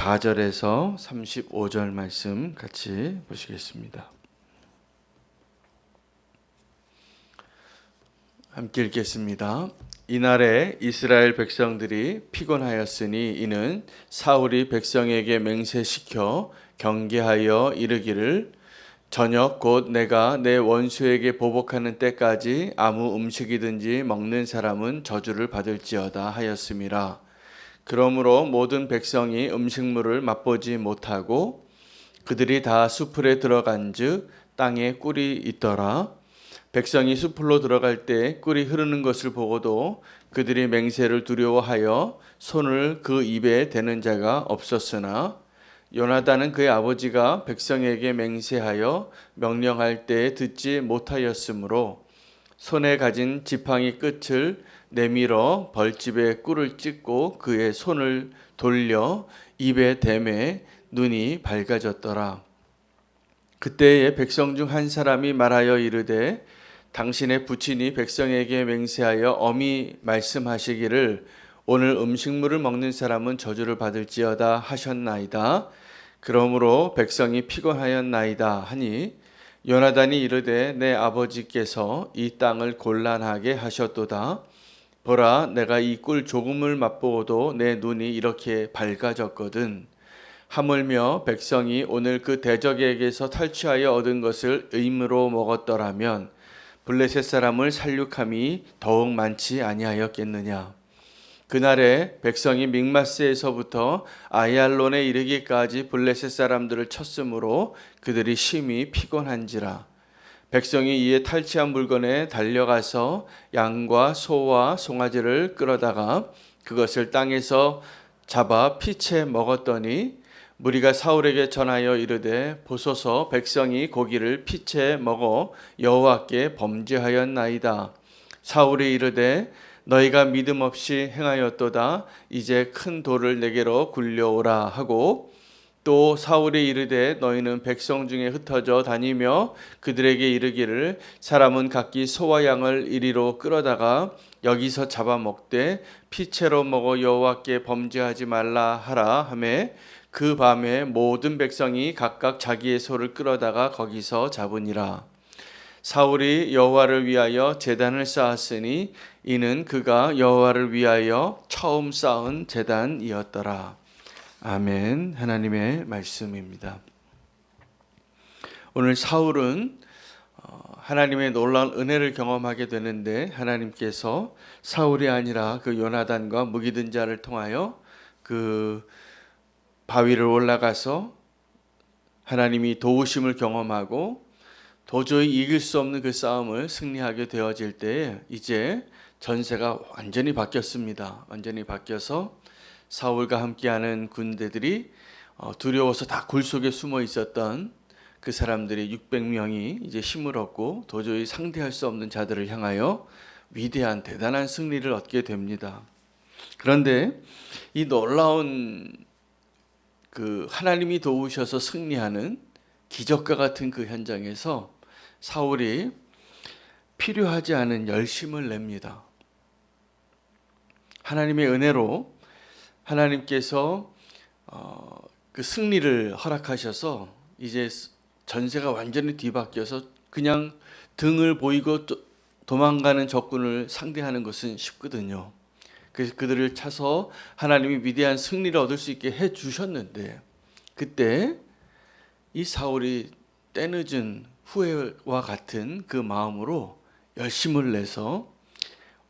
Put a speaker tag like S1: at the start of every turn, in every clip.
S1: 34절에서 35절 말씀 같이 보시겠습니다. 함께 읽겠습니다. 이날에 이스라엘 백성들이 피곤하였으니 이는 사울이 백성에게 맹세시켜 경계하여 이르기를 저녁 곧 내가 내 원수에게 보복하는 때까지 아무 음식이든지 먹는 사람은 저주를 받을지어다 하였음이라. 그러므로 모든 백성이 음식물을 맛보지 못하고 그들이 다 수풀에 들어간즉 땅에 꿀이 있더라. 백성이 수풀로 들어갈 때 꿀이 흐르는 것을 보고도 그들이 맹세를 두려워하여 손을 그 입에 대는 자가 없었으나 요나단은 그의 아버지가 백성에게 맹세하여 명령할 때 듣지 못하였으므로 손에 가진 지팡이 끝을 내밀어 벌집에 꿀을 찢고 그의 손을 돌려 입에 대매 눈이 밝아졌더라. 그때에 백성 중 한 사람이 말하여 이르되 당신의 부친이 백성에게 맹세하여 엄히 말씀하시기를 오늘 음식물을 먹는 사람은 저주를 받을지어다 하셨나이다. 그러므로 백성이 피곤하였나이다 하니 요나단이 이르되 내 아버지께서 이 땅을 곤란하게 하셨도다. 보라, 내가 이 꿀 조금을 맛보고도 내 눈이 이렇게 밝아졌거든. 하물며 백성이 오늘 그 대적에게서 탈취하여 얻은 것을 의무로 먹었더라면 블레셋 사람을 살육함이 더욱 많지 아니하였겠느냐. 그날에 백성이 믹마스에서부터 아얄론에 이르기까지 블레셋 사람들을 쳤으므로 그들이 심히 피곤한지라. 백성이 이에 탈취한 물건에 달려가서 양과 소와 송아지를 끌어다가 그것을 땅에서 잡아 피채 먹었더니 무리가 사울에게 전하여 이르되 보소서 백성이 고기를 피채 먹어 여호와께 범죄하였나이다. 사울이 이르되 너희가 믿음 없이 행하였도다. 이제 큰 돌을 내게로 굴려오라 하고 또 사울이 이르되 너희는 백성 중에 흩어져 다니며 그들에게 이르기를 사람은 각기 소와 양을 이리로 끌어다가 여기서 잡아먹되 피채로 먹어 여호와께 범죄하지 말라 하라 하매 그 밤에 모든 백성이 각각 자기의 소를 끌어다가 거기서 잡으니라. 사울이 여호와를 위하여 제단을 쌓았으니 이는 그가 여호와를 위하여 처음 쌓은 제단이었더라. 아멘. 하나님의 말씀입니다. 오늘 사울은 하나님의 놀라운 은혜를 경험하게 되는데 하나님께서 사울이 아니라 그 요나단과 무기든 자를 통하여 그 바위를 올라가서 하나님이 도우심을 경험하고 도저히 이길 수 없는 그 싸움을 승리하게 되어질 때에 이제 전세가 완전히 바뀌었습니다. 완전히 바뀌어서 사울과 함께하는 군대들이 두려워서 다 굴 속에 숨어 있었던 그 사람들이 600명이 이제 힘을 얻고 도저히 상대할 수 없는 자들을 향하여 위대한 대단한 승리를 얻게 됩니다. 그런데 이 놀라운 그 하나님이 도우셔서 승리하는 기적과 같은 그 현장에서 사울이 필요하지 않은 열심을 냅니다. 하나님의 은혜로 하나님께서 그 승리를 허락하셔서 이제 전세가 완전히 뒤바뀌어서 그냥 등을 보이고 도망가는 적군을 상대하는 것은 쉽거든요. 그래서 그들을 차서 하나님이 위대한 승리를 얻을 수 있게 해 주셨는데 그때 이 사울이 때늦은 후회와 같은 그 마음으로 열심을 내서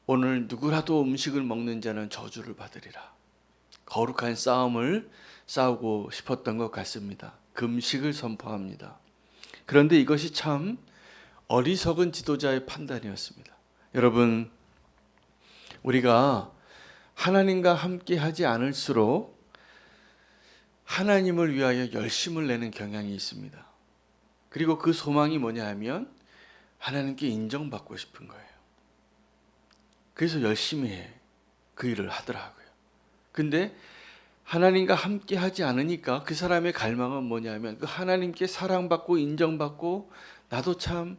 S1: 오늘 누구라도 음식을 먹는 자는 저주를 받으리라. 거룩한 싸움을 싸우고 싶었던 것 같습니다. 금식을 선포합니다. 그런데 이것이 참 어리석은 지도자의 판단이었습니다. 여러분, 우리가 하나님과 함께 하지 않을수록 하나님을 위하여 열심을 내는 경향이 있습니다. 그리고 그 소망이 뭐냐 하면 하나님께 인정받고 싶은 거예요. 그래서 열심히 그 일을 하더라고요. 근데 하나님과 함께 하지 않으니까 그 사람의 갈망은 뭐냐면 그 하나님께 사랑받고 인정받고 나도 참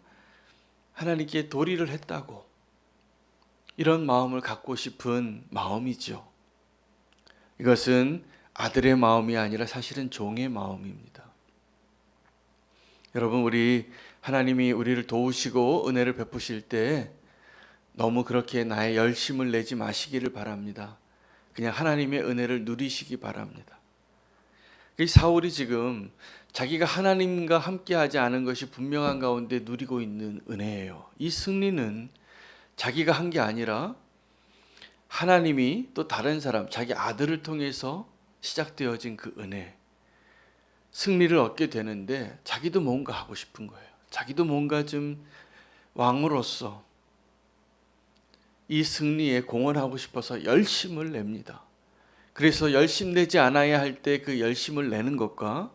S1: 하나님께 도리를 했다고 이런 마음을 갖고 싶은 마음이죠. 이것은 아들의 마음이 아니라 사실은 종의 마음입니다. 여러분, 우리 하나님이 우리를 도우시고 은혜를 베푸실 때 너무 그렇게 나의 열심을 내지 마시기를 바랍니다. 그냥 하나님의 은혜를 누리시기 바랍니다. 이 사울이 지금 자기가 하나님과 함께하지 않은 것이 분명한 가운데 누리고 있는 은혜예요. 이 승리는 자기가 한 게 아니라 하나님이 또 다른 사람, 자기 아들을 통해서 시작되어진 그 은혜, 승리를 얻게 되는데 자기도 뭔가 하고 싶은 거예요. 자기도 뭔가 좀 왕으로서 이 승리에 공헌하고 싶어서 열심을 냅니다. 그래서 열심 내지 않아야 할 때 그 열심을 내는 것과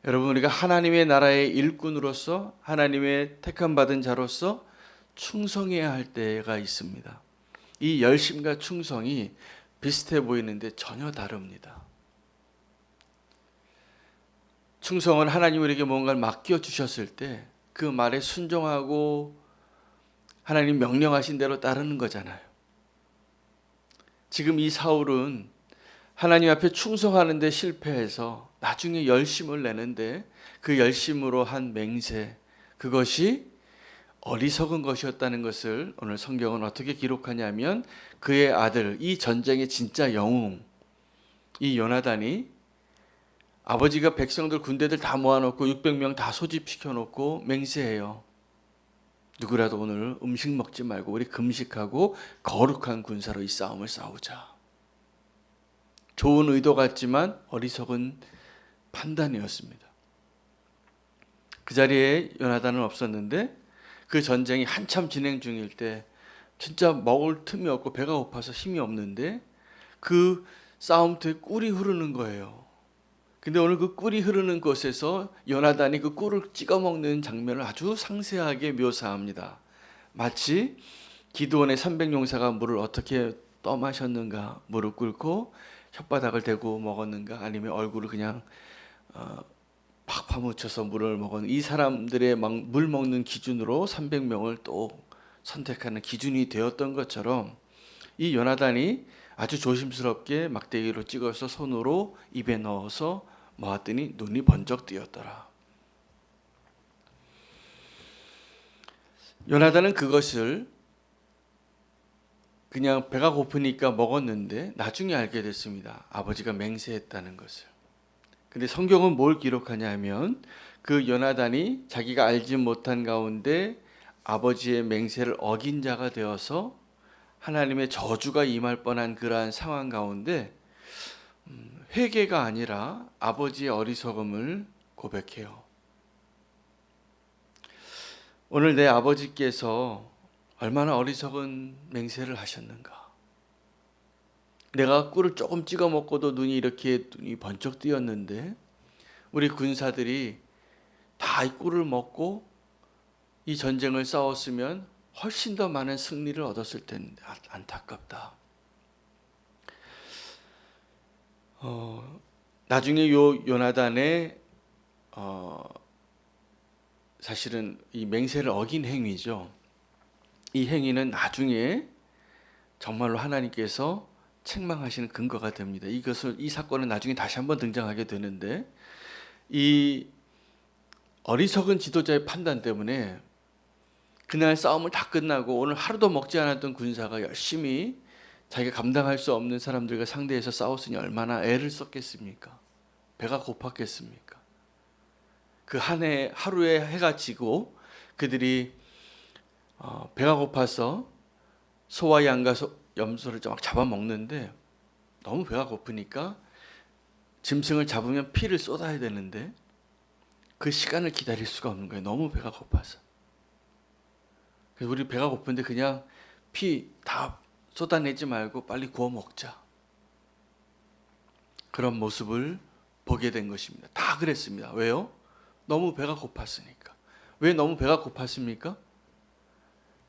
S1: 여러분, 우리가 하나님의 나라의 일꾼으로서 하나님의 택함 받은 자로서 충성해야 할 때가 있습니다. 이 열심과 충성이 비슷해 보이는데 전혀 다릅니다. 충성은 하나님 우리에게 뭔가를 맡겨 주셨을 때 그 말에 순종하고 하나님 명령하신 대로 따르는 거잖아요. 지금 이 사울은 하나님 앞에 충성하는데 실패해서 나중에 열심을 내는데 그 열심으로 한 맹세, 그것이 어리석은 것이었다는 것을 오늘 성경은 어떻게 기록하냐면, 그의 아들, 이 전쟁의 진짜 영웅, 이 요나단이 아버지가 백성들 군대들 다 모아놓고 600명 다 소집시켜놓고 맹세해요. 누구라도 오늘 음식 먹지 말고 우리 금식하고 거룩한 군사로 이 싸움을 싸우자. 좋은 의도 같지만 어리석은 판단이었습니다. 그 자리에 요나단은 없었는데 그 전쟁이 한참 진행 중일 때 진짜 먹을 틈이 없고 배가 고파서 힘이 없는데 그 싸움터에 꿀이 흐르는 거예요. 근데 오늘 그 꿀이 흐르는 곳에서 요나단이 그 꿀을 찍어 먹는 장면을 아주 상세하게 묘사합니다. 마치 기드온의 300용사가 물을 어떻게 떠마셨는가, 무릎 꿇고 혓바닥을 대고 먹었는가, 아니면 얼굴을 그냥 팍 파묻혀서 물을 먹었는가, 이 사람들의 물 먹는 기준으로 300명을 또 선택하는 기준이 되었던 것처럼 이 요나단이 아주 조심스럽게 막대기로 찍어서 손으로 입에 넣어서 모았더니 눈이 번쩍 뜨였더라. 요나단은 그것을 그냥 배가 고프니까 먹었는데 나중에 알게 됐습니다. 아버지가 맹세했다는 것을. 근데 성경은 뭘 기록하냐면 그 요나단이 자기가 알지 못한 가운데 아버지의 맹세를 어긴 자가 되어서 하나님의 저주가 임할 뻔한 그러한 상황 가운데 회개가 아니라 아버지의 어리석음을 고백해요. 오늘 내 아버지께서 얼마나 어리석은 맹세를 하셨는가. 내가 꿀을 조금 찍어 먹고도 눈이 번쩍 뜨였는데 우리 군사들이 다 이 꿀을 먹고 이 전쟁을 싸웠으면 훨씬 더 많은 승리를 얻었을 텐데 안타깝다. 나중에 요나단의 사실은 이 맹세를 어긴 행위죠. 이 행위는 나중에 정말로 하나님께서 책망하시는 근거가 됩니다. 이 사건은 나중에 다시 한번 등장하게 되는데 이 어리석은 지도자의 판단 때문에 그날 싸움을 다 끝나고 오늘 하루도 먹지 않았던 군사가 열심히 자기가 감당할 수 없는 사람들과 상대해서 싸웠으니 얼마나 애를 썼겠습니까? 배가 고팠겠습니까? 그 하루에 해가 지고 그들이 배가 고파서 소와 양과 염소를 막 잡아먹는데 너무 배가 고프니까 짐승을 잡으면 피를 쏟아야 되는데 그 시간을 기다릴 수가 없는 거예요. 너무 배가 고파서. 그래서 우리 배가 고픈데 그냥 피 다 쏟아내지 말고 빨리 구워 먹자. 그런 모습을 보게 된 것입니다. 다 그랬습니다. 왜요? 너무 배가 고팠으니까. 왜 너무 배가 고팠습니까?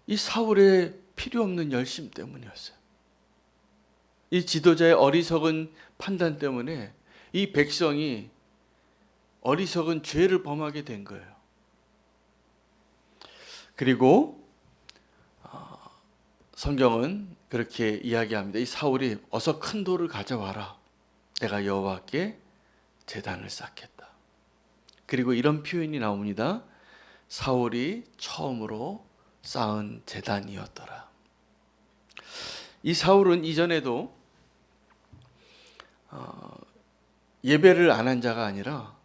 S1: 이 사울의 필요 없는 열심 때문이었어요. 이 지도자의 어리석은 판단 때문에 이 백성이 어리석은 죄를 범하게 된 거예요. 그리고 성경은 그렇게 이야기합니다. 이 사울이 어서 큰 돌을 가져와라. 내가 여호와께 제단을 쌓겠다. 그리고 이런 표현이 나옵니다. 사울이 처음으로 쌓은 제단이었더라. 이 사울은 이전에도 예배를 안 한 자가 아니라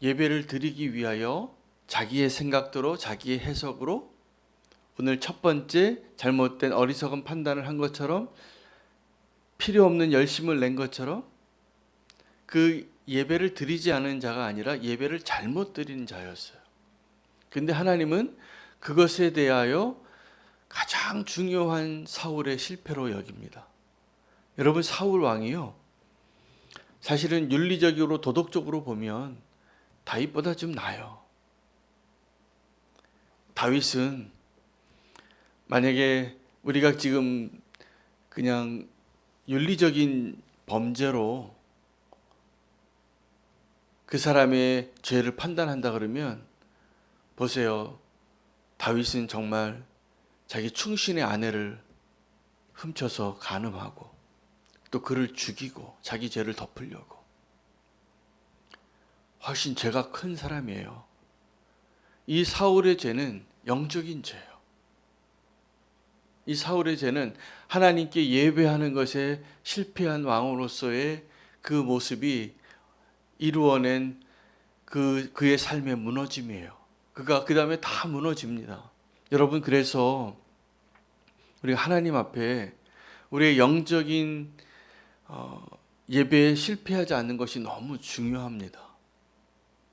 S1: 예배를 드리기 위하여 자기의 생각대로 자기의 해석으로 오늘 첫 번째 잘못된 어리석은 판단을 한 것처럼 필요 없는 열심을 낸 것처럼 그 예배를 드리지 않은 자가 아니라 예배를 잘못 드리는 자였어요. 근데 하나님은 그것에 대하여 가장 중요한 사울의 실패로 여깁니다. 여러분, 사울 왕이요, 사실은 윤리적으로 도덕적으로 보면 다윗보다 좀 나아요. 다윗은 만약에 우리가 지금 그냥 윤리적인 범죄로 그 사람의 죄를 판단한다 그러면 보세요. 다윗은 정말 자기 충신의 아내를 훔쳐서 간음하고 또 그를 죽이고 자기 죄를 덮으려고 훨씬 죄가 큰 사람이에요. 이 사울의 죄는 영적인 죄예요. 이 사울의 죄는 하나님께 예배하는 것에 실패한 왕으로서의 그 모습이 이루어낸 그의 삶의 무너짐이에요. 그가 그 다음에 다 무너집니다. 여러분, 그래서 우리 하나님 앞에 우리의 영적인 예배에 실패하지 않는 것이 너무 중요합니다.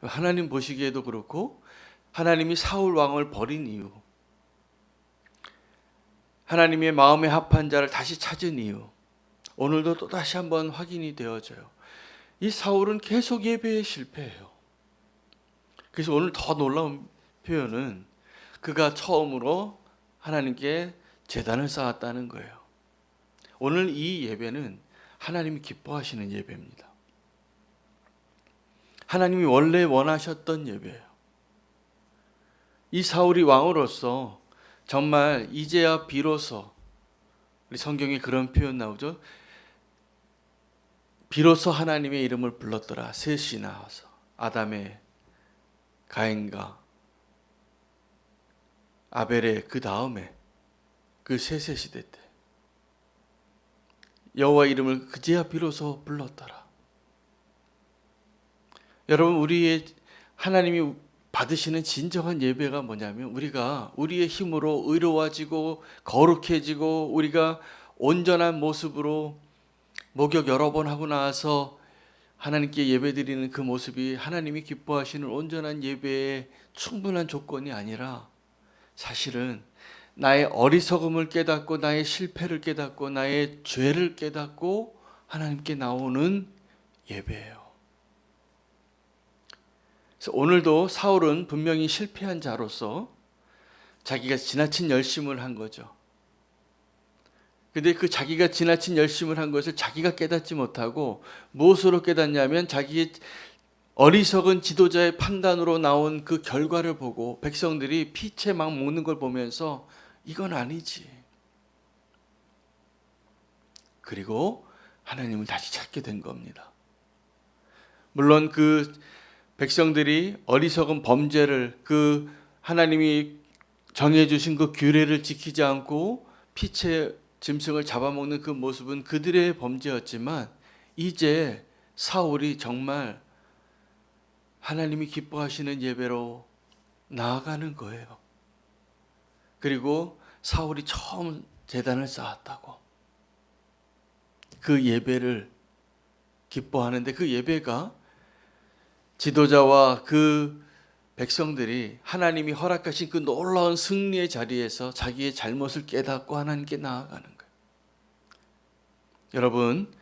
S1: 하나님 보시기에도 그렇고 하나님이 사울 왕을 버린 이유, 하나님의 마음에 합한 자를 다시 찾은 이유, 오늘도 또 다시 한번 확인이 되어져요. 이 사울은 계속 예배에 실패해요. 그래서 오늘 더 놀라운 표현은 그가 처음으로 하나님께 제단을 쌓았다는 거예요. 오늘 이 예배는 하나님이 기뻐하시는 예배입니다. 하나님이 원래 원하셨던 예배예요. 이 사울이 왕으로서 정말 이제야 비로소, 우리 성경에 그런 표현 나오죠. 비로소 하나님의 이름을 불렀더라. 셋이 나와서 아담의, 가인과 아벨의 그 다음에 그 셋의 시대 때 여호와 이름을 그제야 비로소 불렀더라. 여러분, 우리의 하나님이 받으시는 진정한 예배가 뭐냐면 우리가 우리의 힘으로 의로워지고 거룩해지고 우리가 온전한 모습으로 목욕 여러 번 하고 나서 하나님께 예배드리는 그 모습이 하나님이 기뻐하시는 온전한 예배의 충분한 조건이 아니라 사실은 나의 어리석음을 깨닫고 나의 실패를 깨닫고 나의 죄를 깨닫고 하나님께 나오는 예배예요. 그래서 오늘도 사울은 분명히 실패한 자로서 자기가 지나친 열심을 한 거죠. 근데 그 자기가 지나친 열심을 한 것을 자기가 깨닫지 못하고 무엇으로 깨닫냐면 자기의 어리석은 지도자의 판단으로 나온 그 결과를 보고 백성들이 피채 막 먹는 걸 보면서 이건 아니지. 그리고 하나님을 다시 찾게 된 겁니다. 물론 그 백성들이 어리석은 범죄를 그 하나님이 정해주신 그 규례를 지키지 않고 피채 짐승을 잡아먹는 그 모습은 그들의 범죄였지만 이제 사울이 정말 하나님이 기뻐하시는 예배로 나아가는 거예요. 그리고 사울이 처음 제단을 쌓았다고 그 예배를 기뻐하는데 그 예배가 지도자와 그 백성들이 하나님이 허락하신 그 놀라운 승리의 자리에서 자기의 잘못을 깨닫고 하나님께 나아가는 거예요. 여러분,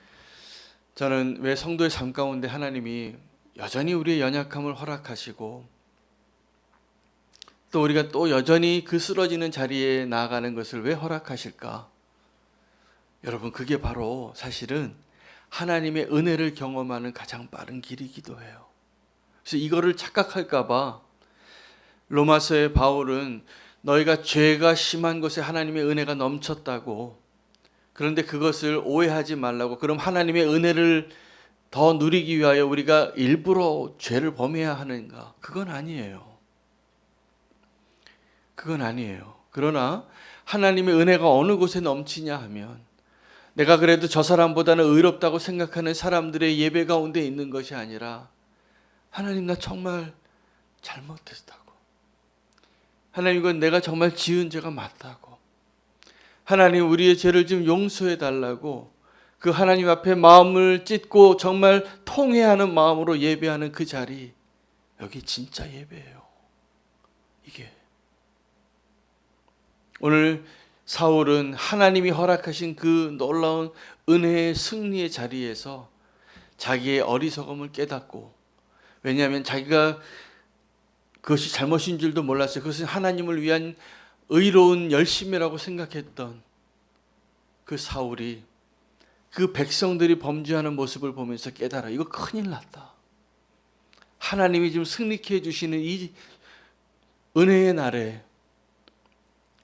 S1: 저는 왜 성도의 삶 가운데 하나님이 여전히 우리의 연약함을 허락하시고 또 우리가 또 여전히 그 쓰러지는 자리에 나아가는 것을 왜 허락하실까? 여러분, 그게 바로 사실은 하나님의 은혜를 경험하는 가장 빠른 길이기도 해요. 그래서 이거를 착각할까 봐 로마서의 바울은 너희가 죄가 심한 것에 하나님의 은혜가 넘쳤다고, 그런데 그것을 오해하지 말라고, 그럼 하나님의 은혜를 더 누리기 위하여 우리가 일부러 죄를 범해야 하는가? 그건 아니에요. 그건 아니에요. 그러나 하나님의 은혜가 어느 곳에 넘치냐 하면 내가 그래도 저 사람보다는 의롭다고 생각하는 사람들의 예배 가운데 있는 것이 아니라 하나님 나 정말 잘못했다고. 하나님 이건 내가 정말 지은 죄가 맞다고. 하나님 우리의 죄를 좀 용서해 달라고 그 하나님 앞에 마음을 찢고 정말 통회하는 마음으로 예배하는 그 자리, 여기 진짜 예배예요. 이게 오늘 사울은 하나님이 허락하신 그 놀라운 은혜의 승리의 자리에서 자기의 어리석음을 깨닫고, 왜냐하면 자기가 그것이 잘못인 줄도 몰랐어요. 그것은 하나님을 위한 의로운 열심이라고 생각했던 그 사울이 그 백성들이 범죄하는 모습을 보면서 깨달아, 이거 큰일 났다. 하나님이 지금 승리케 해주시는 이 은혜의 날에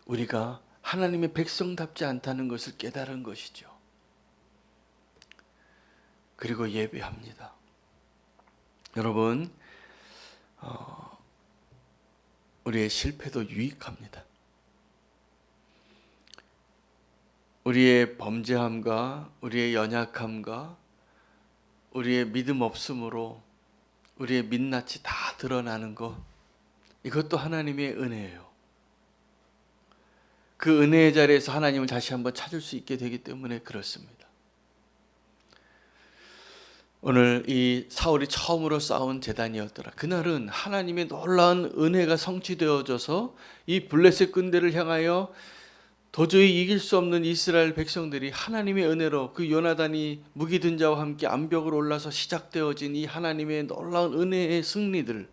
S1: 우리가 하나님의 백성답지 않다는 것을 깨달은 것이죠. 그리고 예배합니다. 여러분, 우리의 실패도 유익합니다. 우리의 범죄함과 우리의 연약함과 우리의 믿음 없음으로 우리의 민낯이 다 드러나는 것, 이것도 하나님의 은혜예요. 그 은혜의 자리에서 하나님을 다시 한번 찾을 수 있게 되기 때문에 그렇습니다. 오늘 이 사울이 처음으로 쌓은 제단이었더라. 그날은 하나님의 놀라운 은혜가 성취되어져서 이 블레셋 군대를 향하여 도저히 이길 수 없는 이스라엘 백성들이 하나님의 은혜로 그 요나단이 무기 든 자와 함께 암벽으로 올라서 시작되어진 이 하나님의 놀라운 은혜의 승리들,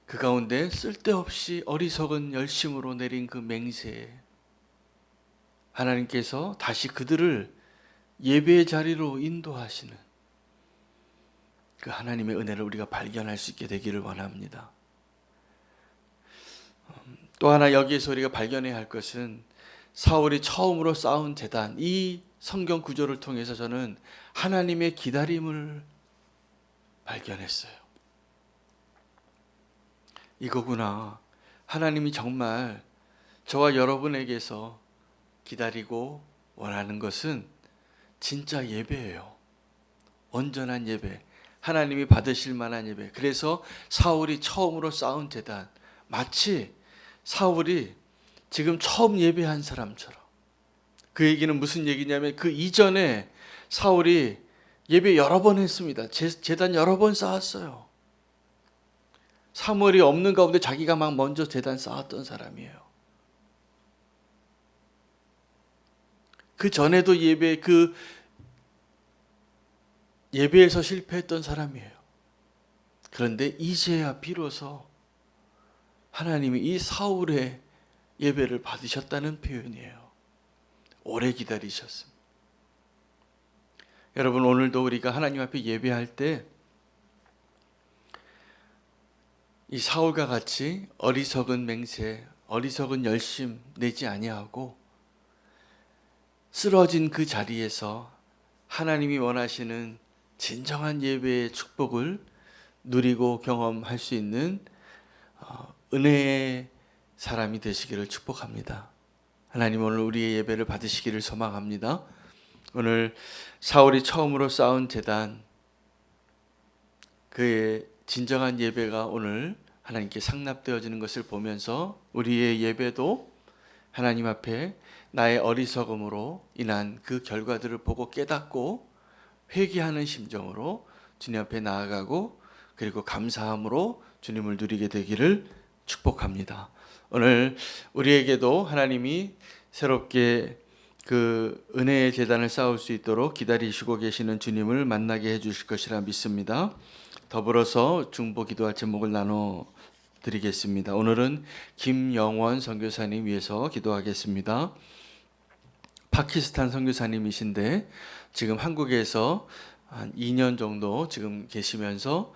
S1: 그 가운데 쓸데없이 어리석은 열심으로 내린 그 맹세에 하나님께서 다시 그들을 예배의 자리로 인도하시는 그 하나님의 은혜를 우리가 발견할 수 있게 되기를 원합니다. 또 하나 여기에서 우리가 발견해야 할 것은 사울이 처음으로 쌓은 제단, 이 성경 구조를 통해서 저는 하나님의 기다림을 발견했어요. 이거구나. 하나님이 정말 저와 여러분에게서 기다리고 원하는 것은 진짜 예배예요. 온전한 예배, 하나님이 받으실 만한 예배. 그래서 사울이 처음으로 쌓은 제단, 마치 사울이 지금 처음 예배한 사람처럼. 그 얘기는 무슨 얘기냐면 그 이전에 사울이 예배 여러 번 했습니다. 제단 여러 번 쌓았어요. 사무엘이 없는 가운데 자기가 막 먼저 제단 쌓았던 사람이에요. 그 전에도 예배에서 실패했던 사람이에요. 그런데 이제야 비로소 하나님이 이 사울의 예배를 받으셨다는 표현이에요. 오래 기다리셨습니다. 여러분, 오늘도 우리가 하나님 앞에 예배할 때 이 사울과 같이 어리석은 맹세, 어리석은 열심 내지 아니하고 쓰러진 그 자리에서 하나님이 원하시는 진정한 예배의 축복을 누리고 경험할 수 있는 은혜의 사람이 되시기를 축복합니다. 하나님 오늘 우리의 예배를 받으시기를 소망합니다. 오늘 사울이 처음으로 쌓은 제단, 그의 진정한 예배가 오늘 하나님께 상납되어지는 것을 보면서 우리의 예배도 하나님 앞에 나의 어리석음으로 인한 그 결과들을 보고 깨닫고 회개하는 심정으로 주님 앞에 나아가고 그리고 감사함으로 주님을 누리게 되기를 축복합니다. 오늘 우리에게도 하나님이 새롭게 그 은혜의 제단을 쌓을 수 있도록 기다리시고 계시는 주님을 만나게 해주실 것이라 믿습니다. 더불어서 중보 기도할 제목을 나눠 드리겠습니다. 오늘은 김영원 선교사님 위해서 기도하겠습니다. 파키스탄 선교사님이신데 지금 한국에서 한 2년 정도 지금 계시면서